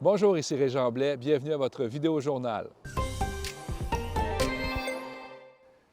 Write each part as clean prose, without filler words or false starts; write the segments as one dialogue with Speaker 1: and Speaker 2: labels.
Speaker 1: Bonjour, ici Régent Blais, bienvenue à votre vidéo-journal.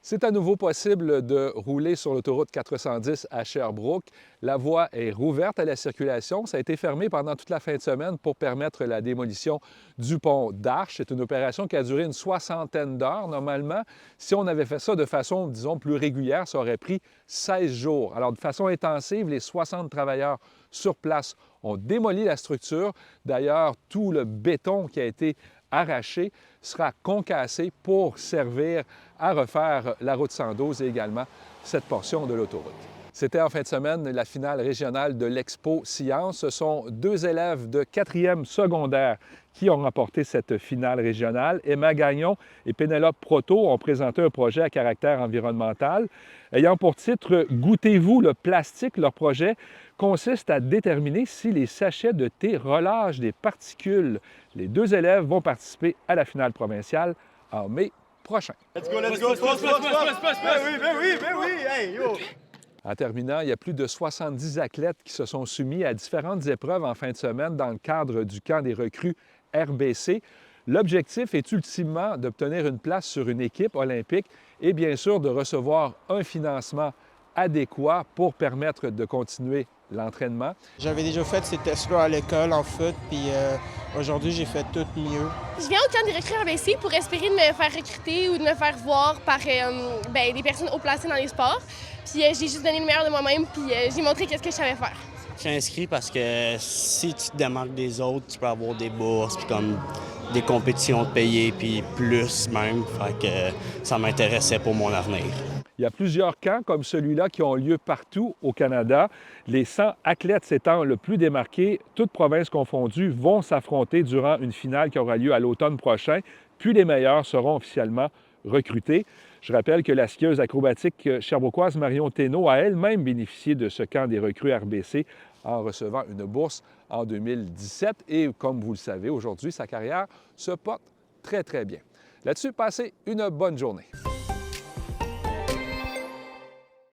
Speaker 1: C'est à nouveau possible de rouler sur l'autoroute 410 à Sherbrooke. La voie est rouverte à la circulation. Ça a été fermé pendant toute la fin de semaine pour permettre la démolition du pont d'Arche. C'est une opération qui a duré une soixantaine d'heures. Normalement, si on avait fait ça de façon, disons, plus régulière, ça aurait pris 16 jours. Alors, de façon intensive, les 60 travailleurs sur place ont démoli la structure. D'ailleurs, tout le béton qui a été arraché sera concassé pour servir à refaire la route 112 et également cette portion de l'autoroute. C'était en fin de semaine la finale régionale de l'Expo Science. Ce sont deux élèves de 4e secondaire qui ont remporté cette finale régionale. Emma Gagnon et Pénélope Proto ont présenté un projet à caractère environnemental ayant pour titre « Goûtez-vous le plastique ». Leur projet consiste à déterminer si les sachets de thé relâchent des particules. Les deux élèves vont participer à la finale provinciale en mai prochain.
Speaker 2: Let's go, let's go! Ben oui! Hey, yo!
Speaker 1: En terminant, il y a plus de 70 athlètes qui se sont soumis à différentes épreuves en fin de semaine dans le cadre du camp des recrues RBC. L'objectif est ultimement d'obtenir une place sur une équipe olympique et bien sûr de recevoir un financement adéquat pour permettre de continuer l'entraînement.
Speaker 3: J'avais déjà fait ces tests-là à l'école en foot, puis aujourd'hui, j'ai fait tout mieux.
Speaker 4: Je viens au camp des recrues RBC pour espérer de me faire recruter ou de me faire voir par des personnes haut placées dans les sports. Puis j'ai juste donné le meilleur de moi-même, puis j'ai montré qu'est-ce que je savais faire.
Speaker 5: Je suis inscrit parce que si tu te démarques des autres, tu peux avoir des bourses, puis comme des compétitions de payer, puis plus même. Fait que ça m'intéressait pour mon avenir.
Speaker 1: Il y a plusieurs camps comme celui-là qui ont lieu partout au Canada. Les 100 athlètes s'étant le plus démarqués, toutes provinces confondues, vont s'affronter durant une finale qui aura lieu à l'automne prochain. Puis les meilleurs seront officiellement recrutés. Je rappelle que la skieuse acrobatique sherbrookoise Marion Thénault a elle-même bénéficié de ce camp des recrues RBC en recevant une bourse en 2017. Et comme vous le savez, aujourd'hui, sa carrière se porte très, très bien. Là-dessus, passez une bonne journée.